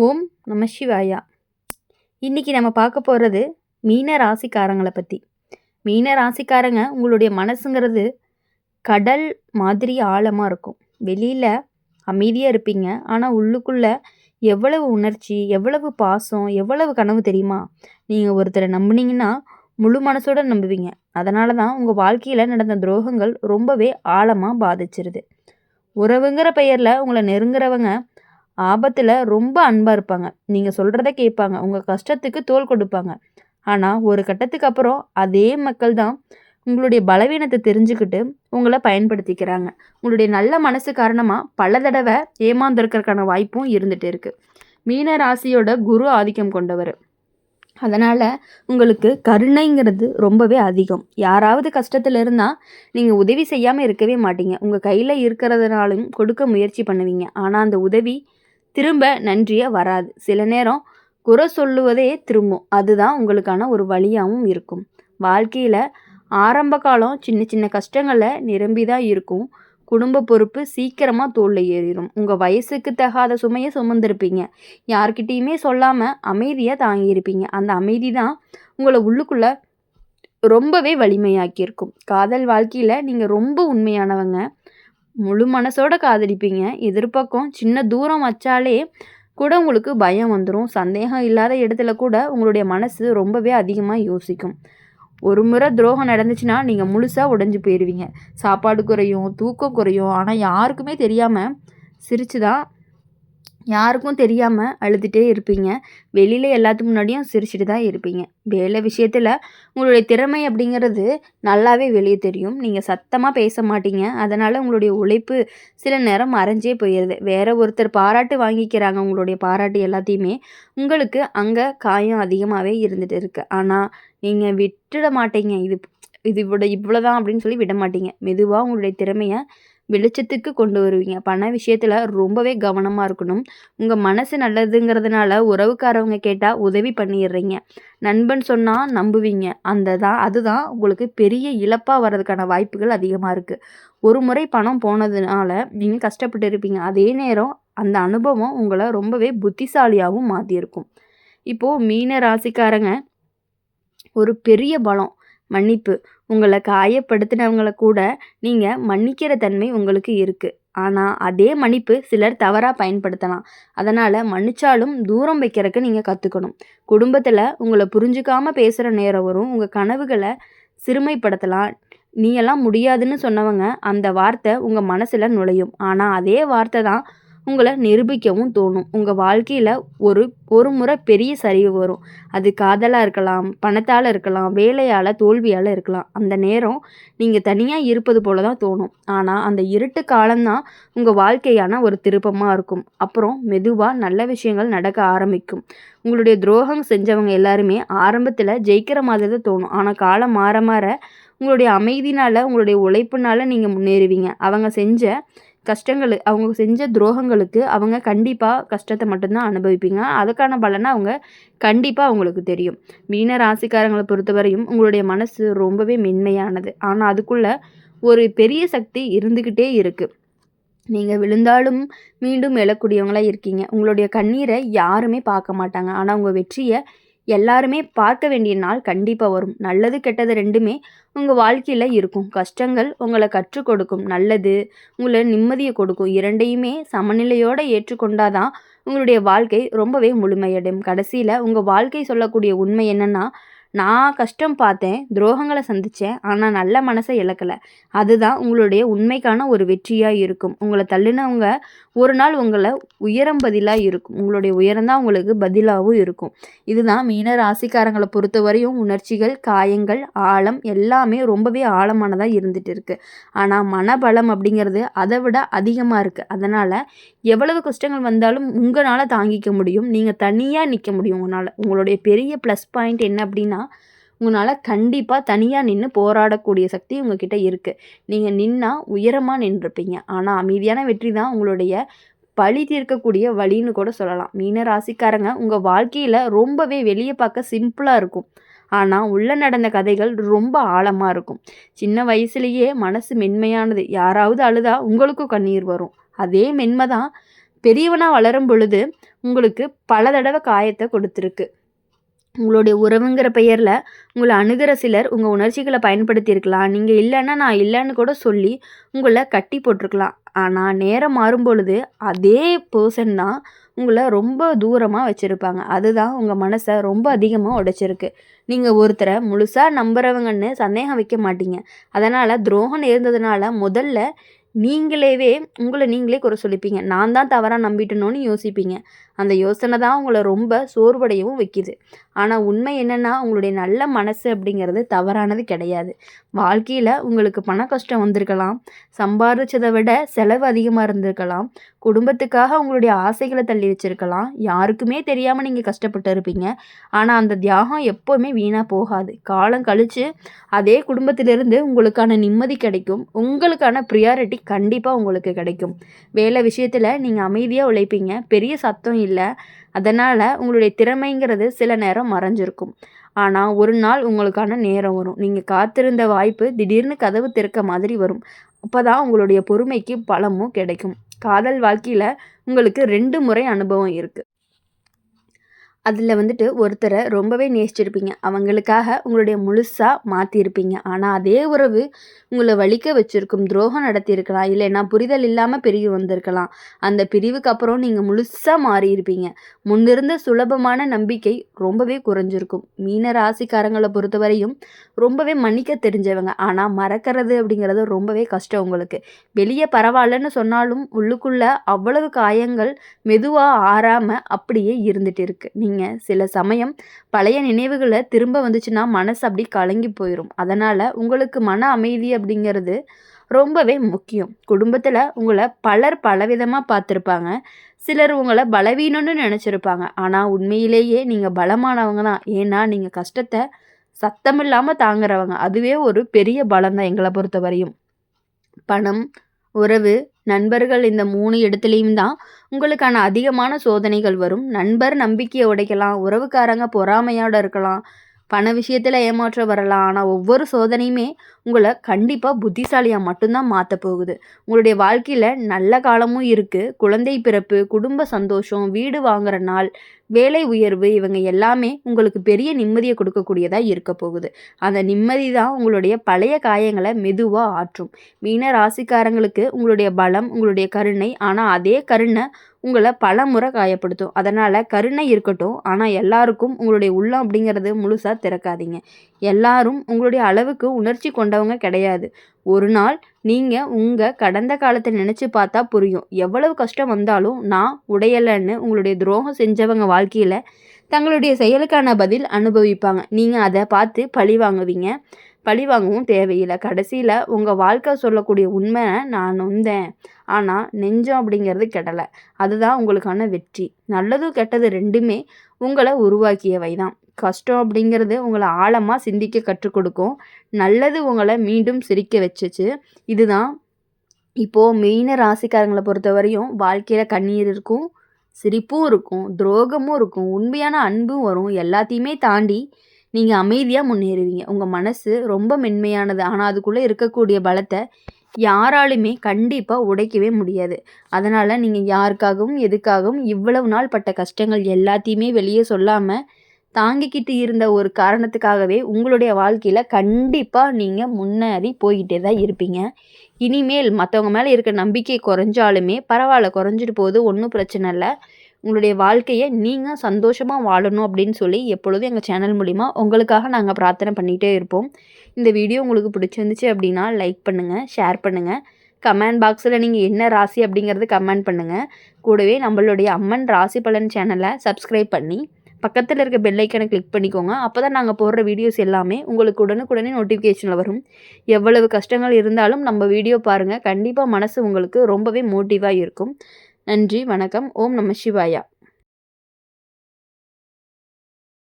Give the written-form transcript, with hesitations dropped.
ஓம் நம சிவாயா. இன்னைக்கு நம்ம பார்க்க போகிறது மீன ராசிக்காரங்களை பற்றி. மீன ராசிக்காரங்க உங்களுடைய மனசுங்கிறது கடல் மாதிரி ஆழமாக இருக்கும். வெளியில் அமைதியாக இருப்பீங்க, ஆனால் உள்ளுக்குள்ளே எவ்வளவு உணர்ச்சி, எவ்வளவு பாசம், எவ்வளவு கனவு தெரியுமா? நீங்கள் ஒருத்தரை நம்புனீங்கன்னா முழு மனசோட நம்புவீங்க. அதனால தான் உங்கள் வாழ்க்கையில் நடந்த துரோகங்கள் ரொம்பவே ஆழமாக பாதிச்சிருது. உறவுங்கிற பெயரில் உங்களை நெருங்குறவங்க ஆபத்தில் ரொம்ப அன்பாக இருப்பாங்க. நீங்கள் சொல்கிறத கேட்பாங்க, உங்கள் கஷ்டத்துக்கு தோள் கொடுப்பாங்க. ஆனால் ஒரு கட்டத்துக்கு அப்புறம் அதே மக்கள் தான் உங்களுடைய பலவீனத்தை தெரிஞ்சுக்கிட்டு உங்களை பயன்படுத்திக்கிறாங்க. உங்களுடைய நல்ல மனசு காரணமாக பல தடவை ஏமாந்துருக்கிறதுக்கான வாய்ப்பும் இருந்துகிட்டு இருக்குது. மீன ராசியோட குரு ஆதிக்கம் கொண்டவர். அதனால் உங்களுக்கு கருணைங்கிறது ரொம்பவே அதிகம். யாராவது கஷ்டத்தில் இருந்தால் நீங்கள் உதவி செய்யாமல் இருக்கவே மாட்டீங்க. உங்கள் கையில் இருக்கிறதுனாலும் கொடுக்க முயற்சி பண்ணுவீங்க. ஆனால் அந்த உதவி திரும்ப நன்றியாக வராது. சில நேரம் குறை சொல்லுவதே திரும்பும். அதுதான் உங்களுக்கான ஒரு வழியாகவும் இருக்கும். வாழ்க்கையில் ஆரம்ப காலம் சின்ன சின்ன கஷ்டங்களில் நிரம்பி தான் இருக்கும். குடும்ப பொறுப்பு சீக்கிரமாக தோளில் ஏறிடும். உங்கள் வயசுக்கு தகாத சுமையை சுமந்திருப்பீங்க. யார்கிட்டையுமே சொல்லாமல் அமைதியாக தாங்கியிருப்பீங்க. அந்த அமைதி தான் உங்களை உள்ளுக்குள்ளே ரொம்பவே வலிமையாக்கியிருக்கும். காதல் வாழ்க்கையில் நீங்கள் ரொம்ப உண்மையானவங்க. முழு மனசோட காதலிப்பீங்க. எதிர்பக்கம் சின்ன தூரம் வச்சாலே கூட உங்களுக்கு பயம் வந்துடும். சந்தேகம் இல்லாத இடத்துல கூட உங்களுடைய மனசு ரொம்பவே அதிகமாக யோசிக்கும். ஒரு முறை துரோகம் நடந்துச்சுன்னா நீங்கள் முழுசாக உடைஞ்சு போயிடுவீங்க. சாப்பாடு குறையும், தூக்கம் குறையும். ஆனால் யாருக்குமே தெரியாமல் சிரித்து தான் யாருக்கும் தெரியாமல் அழுதுகிட்டே இருப்பீங்க. வெளியில் எல்லாத்துக்கு முன்னாடியும் சிரிச்சுட்டு தான் இருப்பீங்க. வேலை விஷயத்தில் உங்களுடைய திறமை அப்படிங்கிறது நல்லாவே வெளியே தெரியும். நீங்கள் சத்தமாக பேச மாட்டீங்க. அதனால் உங்களுடைய உழைப்பு சில நேரம் மறைஞ்சே போயிடுது. வேறு ஒருத்தர் பாராட்டு வாங்கிக்கிறாங்க. உங்களுடைய பாராட்டு எல்லாத்தையுமே உங்களுக்கு அங்கே காயம் அதிகமாகவே இருந்துகிட்டு இருக்குது. ஆனால் நீங்கள் விட்டுட மாட்டீங்க. இது இவ்வளோதான் அப்படின்னு சொல்லி விட மாட்டீங்க. மெதுவாக உங்களுடைய திறமையை வெளிச்சத்துக்கு கொண்டு வருவீங்க. பண விஷயத்தில் ரொம்பவே கவனமாக இருக்கணும். உங்கள் மனசு நல்லதுங்கிறதுனால உறவுக்காரவங்க கேட்டால் உதவி பண்ணிடுறீங்க. நண்பன் சொன்னால் நம்புவீங்க. அதுதான் உங்களுக்கு பெரிய இழப்பாக வர்றதுக்கான வாய்ப்புகள் அதிகமாக இருக்குது. ஒரு முறை பணம் போனதுனால நீங்கள் கஷ்டப்பட்டு இருப்பீங்க. அதே நேரம் அந்த அனுபவம் உங்களை ரொம்பவே புத்திசாலியாகவும் மாற்றியிருக்கும். இப்போது மீன ராசிக்காரங்க ஒரு பெரிய பலம் மன்னிப்பு. உங்களை காயப்படுத்தினவங்களை கூட நீங்கள் மன்னிக்கிற தன்மை உங்களுக்கு இருக்குது. ஆனால் அதே மன்னிப்பு சிலர் தவறாக பயன்படுத்தலாம். அதனால் மன்னிச்சாலும் தூரம் வைக்கிறதுக்கு நீங்கள் கற்றுக்கணும். குடும்பத்தில் உங்களை புரிஞ்சுக்காமல் பேசுகிற நேரம் வரும். உங்கள் கனவுகளை சிறுமைப்படுத்தலாம். நீ எல்லாம் முடியாதுன்னு சொன்னவங்க அந்த வார்த்தை உங்கள் மனசில் நுழையும். ஆனால் அதே வார்த்தை தான் உங்களை நிரூபிக்கவும் தோணும். உங்கள் வாழ்க்கையில் ஒரு முறை பெரிய சரிவு வரும். அது காதலாக இருக்கலாம், பணத்தால் இருக்கலாம், வேலையால், தோல்வியால் இருக்கலாம். அந்த நேரம் நீங்கள் தனியாக இருப்பது போல தான் தோணும். ஆனால் அந்த இருட்டு காலம்தான் உங்கள் வாழ்க்கையான ஒரு திருப்பமாக இருக்கும். அப்புறம் மெதுவாக நல்ல விஷயங்கள் நடக்க ஆரம்பிக்கும். உங்களுடைய துரோகம் செஞ்சவங்க எல்லாருமே ஆரம்பத்தில் ஜெயிக்கிற மாதிரி தான் தோணும். ஆனால் காலம் மாற மாற உங்களுடைய அமைதினால், உங்களுடைய உழைப்புனால நீங்கள் முன்னேறுவீங்க. அவங்க செஞ்ச துரோகங்களுக்கு அவங்க கண்டிப்பாக கஷ்டத்தை மட்டும்தான் அனுபவிப்பீங்க. அதுக்கான பலனை அவங்க கண்டிப்பாக அவங்களுக்கு தெரியும். மீன ராசிக்காரங்களை பொறுத்தவரையும் உங்களுடைய மனசு ரொம்பவே மென்மையானது. ஆனால் அதுக்குள்ளே ஒரு பெரிய சக்தி இருந்துக்கிட்டே இருக்குது. நீங்கள் விழுந்தாலும் மீண்டும் எழக்கூடியவங்களாக இருக்கீங்க. உங்களுடைய கண்ணீரை யாருமே பார்க்க மாட்டாங்க. ஆனால் உங்கள் வெற்றியை எல்லாருமே பார்க்க வேண்டிய நாள் கண்டிப்பாக வரும். நல்லது கெட்டது ரெண்டுமே உங்கள் வாழ்க்கையில் இருக்கும். கஷ்டங்கள் உங்களை கற்றுக் கொடுக்கும், நல்லது உங்களை நிம்மதியை கொடுக்கும். இரண்டையுமே சமநிலையோடு ஏற்றுக்கொண்டாதான் உங்களுடைய வாழ்க்கை ரொம்பவே முழுமையடையும். கடைசியில் உங்கள் வாழ்க்கை சொல்லக்கூடிய உண்மை என்னென்னா, நான் கஷ்டம் பார்த்தேன், துரோகங்களை சந்தித்தேன், ஆனால் நல்ல மனசை இழக்கலை. அதுதான் உங்களுடைய உண்மைக்கான ஒரு வெற்றியாக இருக்கும். உங்களை தள்ளினவங்க ஒரு நாள் உங்களை உயரம் பதிலாக இருக்கும். உங்களுடைய உயரம்தான் உங்களுக்கு பதிலாகவும் இருக்கும். இதுதான் மீன ராசிக்காரங்களை பொறுத்தவரையும் உணர்ச்சிகள், காயங்கள், ஆழம் எல்லாமே ரொம்பவே ஆழமானதாக இருந்துகிட்டு இருக்குது. ஆனால் மனபலம் அப்படிங்கிறது அதை விட அதிகமாக இருக்குது. அதனால் எவ்வளவு கஷ்டங்கள் வந்தாலும் உங்களால் தாங்கிக்க முடியும். நீங்கள் தனியாக நிற்க முடியும். உங்களுடைய பெரிய ப்ளஸ் பாயிண்ட் என்ன அப்படின்னா, உங்களால் கண்டிப்பாக தனியாக நின்று போராடக்கூடிய சக்தி உங்ககிட்ட இருக்குது. நீங்கள் நின்னால் உயரமாக நின்றுருப்பீங்க. ஆனால் அமைதியான வெற்றி தான் உங்களுடைய பழி தீர்க்கக்கூடிய வழின்னு கூட சொல்லலாம். மீன ராசிக்காரங்க உங்கள் வாழ்க்கையில் ரொம்பவே வெளியே பார்க்க சிம்பிளாக இருக்கும். ஆனால் உள்ளே நடந்த கதைகள் ரொம்ப ஆழமாக இருக்கும். சின்ன வயசுலேயே மனசு மென்மையானது. யாராவது அழுதா உங்களுக்கும் கண்ணீர் வரும். அதே மென்மை தான் பெரியவனாக வளரும் பொழுது உங்களுக்கு பல தடவை காயத்தை கொடுத்துருக்கு. உங்களுடைய உறவுங்கிற பெயரில் உங்களை அணுகிற சிலர் உங்கள் உணர்ச்சிகளை பயன்படுத்தியிருக்கலாம். நீங்கள் இல்லைன்னா நான் இல்லைன்னு கூட சொல்லி உங்களை கட்டி போட்டிருக்கலாம். ஆனால் நேரம் மாறும் பொழுது அதே பர்சன் தான் உங்களை ரொம்ப தூரமாக வச்சுருப்பாங்க. அதுதான் உங்கள் மனசை ரொம்ப அதிகமாக உடைச்சிருக்கு. நீங்கள் ஒருத்தரை முழுசாக நம்புறவங்கன்னு சந்தேகம் வைக்க மாட்டீங்க. அதனால் துரோகம் நேர்ந்ததுனால முதல்ல உங்களை நீங்களே குறை சொல்லிப்பீங்க. நான் தான் தவறாக நம்பிட்டேனோன்னு யோசிப்பீங்க. அந்த யோசனை தான் உங்களை ரொம்ப சோர்வடையவும் வைக்கிது. ஆனால் உண்மை என்னென்னா, உங்களுடைய நல்ல மனசு அப்படிங்கிறது தவறானது கிடையாது. வாழ்க்கையில் உங்களுக்கு பண கஷ்டம் வந்திருக்கலாம், சம்பாதிச்சதை விட செலவு அதிகமாக இருந்திருக்கலாம், குடும்பத்துக்காக உங்களுடைய ஆசைகளை தள்ளி வச்சுருக்கலாம், யாருக்குமே தெரியாமல் நீங்கள் கஷ்டப்பட்டு இருப்பீங்க. ஆனால் அந்த தியாகம் எப்போவுமே வீணாக போகாது. காலம் கழித்து அதே குடும்பத்திலிருந்து உங்களுக்கான நிம்மதி கிடைக்கும். உங்களுக்கான ப்ரியாரிட்டி கண்டிப்பாக உங்களுக்கு கிடைக்கும். வேலை விஷயத்தில் நீங்கள் அமைதியாக உழைப்பீங்க. பெரிய சத்தம் இல்லை. அதனால் உங்களுடைய திறமைங்கிறது சில நேரம் மறைஞ்சிருக்கும். ஆனால் ஒரு நாள் உங்களுக்கான நேரம் வரும். நீங்கள் காத்திருந்த வாய்ப்பு திடீர்னு கதவு திறக்க மாதிரி வரும். அப்போ தான் உங்களுடைய பொறுமைக்கு பலமும் கிடைக்கும். காதல் வாழ்க்கையில் உங்களுக்கு 2 முறை அனுபவம் இருக்குது. அதில் ஒருத்தரை ரொம்பவே நேசிச்சிருப்பீங்க. அவங்களுக்காக உங்களுடைய முழுசாக மாற்றிருப்பீங்க. ஆனால் அதே உறவு உங்களை வலிக்க வச்சுருக்கும். துரோகம் நடத்தியிருக்கலாம், இல்லைன்னா புரிதல் இல்லாமல் பிரிவு வந்திருக்கலாம். அந்த பிரிவுக்கு அப்புறம் நீங்கள் முழுசாக மாறியிருப்பீங்க. முன்னிருந்த சுலபமான நம்பிக்கை ரொம்பவே குறைஞ்சிருக்கும். மீன ராசிக்காரங்களை பொறுத்தவரையும் ரொம்பவே மன்னிக்க தெரிஞ்சவங்க. ஆனால் மறக்கிறது அப்படிங்கிறது ரொம்பவே கஷ்டம் உங்களுக்கு. வெளியே பரவாயில்லன்னு சொன்னாலும் உள்ளுக்குள்ளே அவ்வளவு காயங்கள் மெதுவாக ஆறாமல் அப்படியே இருந்துட்டு இருக்கு. நீங்கள் சில சமயம் பழைய நினைவுகளை திரும்ப வந்துச்சுன்னா மனசு அப்படி கலங்கி போயிடும். அதனால் உங்களுக்கு மன அமைதி அப்படிங்கிறது ரொம்பவே முக்கியம். குடும்பத்தில் உங்களை பலர் பலவிதமாக பார்த்துருப்பாங்க. சிலர் உங்களை பலவீனம்னு நினச்சிருப்பாங்க. ஆனால் உண்மையிலேயே நீங்கள் பலமானவங்க தான். ஏன்னா நீங்கள் கஷ்டத்தை சத்தமில்லாமல் தாங்குறவங்க. அதுவே ஒரு பெரிய பலம் தான் எங்களை பொறுத்த வரையும். பணம், உறவு, நண்பர்கள் இந்த 3 இடத்துலையும் தான் உங்களுக்கான அதிகமான சோதனைகள் வரும். நண்பர் நம்பிக்கையை உடைக்கலாம், உறவுக்காரங்க பொறாமையோடு இருக்கலாம், பண விஷயத்தில் ஏமாற்றம் வரலாம். ஆனால் ஒவ்வொரு சோதனையுமே உங்களை கண்டிப்பாக புத்திசாலியாக மட்டும்தான் மாற்ற போகுது. உங்களுடைய வாழ்க்கையில் நல்ல காலமும் இருக்குது. குழந்தை பிறப்பு, குடும்ப சந்தோஷம், வீடு வாங்குற நாள், வேலை உயர்வு, இவங்க எல்லாமே உங்களுக்கு பெரிய நிம்மதியை கொடுக்கக்கூடியதாக இருக்க போகுது. அந்த நிம்மதி தான் உங்களுடைய பழைய காயங்களை மெதுவாக ஆற்றும். மீன ராசிக்காரங்களுக்கு உங்களுடைய பலம், உங்களுடைய கருணை. ஆனால் அதே கருணை உங்களை பல முறை காயப்படுத்தும். அதனால் கருணை இருக்கட்டும், ஆனால் எல்லாருக்கும் உங்களுடைய உள்ளம் அப்படிங்கிறது முழுசாக திறக்காதீங்க. எல்லாரும் உங்களுடைய அளவுக்கு உணர்ச்சி கொண்டவங்க கிடையாது. ஒரு நாள் நீங்கள் உங்கள் கடந்த காலத்தை நினச்சி பார்த்தா புரியும். எவ்வளவு கஷ்டம் வந்தாலும் நான் உடையலைன்னு உங்களுடைய துரோகம் செஞ்சவங்க வாழ்க்கையில் தங்களுடைய செயலுக்கான பதில் அனுபவிப்பாங்க. நீங்கள் அதை பார்த்து பழி வாங்குவீங்க. பழி வாங்கவும் தேவையில்லை. கடைசியில் உங்கள் வாழ்க்கை சொல்லக்கூடிய உண்மை, நான் நொந்தேன் ஆனால் நெஞ்சம் அப்படிங்கிறது கெடலை. அதுதான் உங்களுக்கான வெற்றி. நல்லது கெட்டது 2மே உங்களை உருவாக்கியவை தான். கஷ்டம் அப்படிங்கிறது உங்களை ஆழமாக சிந்திக்க கற்றுக் கொடுக்கும். நல்லது உங்களை மீண்டும் சிரிக்க வச்சுச்சு. இதுதான் இப்போது மீன ராசிக்காரங்களை பொறுத்த வரையும் வாழ்க்கையில் கண்ணீர் இருக்கும், சிரிப்பும் இருக்கும், துரோகமும் இருக்கும், உண்மையான அன்பும் வரும். எல்லாத்தையுமே தாண்டி நீங்கள் அமைதியாக முன்னேறுவீங்க. உங்கள் மனசு ரொம்ப மென்மையானது. ஆனால் அதுக்குள்ளே இருக்கக்கூடிய பலத்தை யாராலுமே கண்டிப்பாக உடைக்கவே முடியாது. அதனால் நீங்கள் யாருக்காகவும் எதுக்காகவும் இவ்வளவு நாள் பட்ட கஷ்டங்கள் எல்லாத்தையுமே வெளியே சொல்லாமல் தாங்கிக்கிட்டு இருந்த ஒரு காரணத்துக்காகவே உங்களுடைய வாழ்க்கையில் கண்டிப்பாக நீங்கள் முன்னேறி போய்கிட்டே தான் இருப்பீங்க. இனிமேல் மற்றவங்க மேலே இருக்க நம்பிக்கை குறைஞ்சாலுமே பரவாயில்ல, குறைஞ்சிட்டு போகுது, ஒன்றும் பிரச்சனை இல்லை. உங்களுடைய வாழ்க்கையை நீங்கள் சந்தோஷமாக வாழணும் அப்படின்னு சொல்லி எப்பொழுதும் எங்கள் சேனல் மூலிமா உங்களுக்காக நாங்கள் பிரார்த்தனை பண்ணிகிட்டே இருப்போம். இந்த வீடியோ உங்களுக்கு பிடிச்சிருந்துச்சு அப்படின்னா லைக் பண்ணுங்கள், ஷேர் பண்ணுங்கள். கமெண்ட் பாக்ஸில் நீங்கள் என்ன ராசி அப்படிங்கிறது கமெண்ட் பண்ணுங்கள். கூடவே நம்மளுடைய அம்மன் ராசி பலன் சேனலை சப்ஸ்கிரைப் பண்ணி பக்கத்தில் இருக்க பெல் ஐக்கனை கிளிக் பண்ணிக்கோங்க. அப்போ தான் நாங்கள் போடுற வீடியோஸ் எல்லாமே உங்களுக்கு உடனுக்குடனே நோட்டிஃபிகேஷனில் வரும். எவ்வளவு கஷ்டங்கள் இருந்தாலும் நம்ம வீடியோ பாருங்கள். கண்டிப்பாக மனசு உங்களுக்கு ரொம்பவே மோட்டிவாக இருக்கும். நன்றி, வணக்கம். ஓம் நம சிவாயா.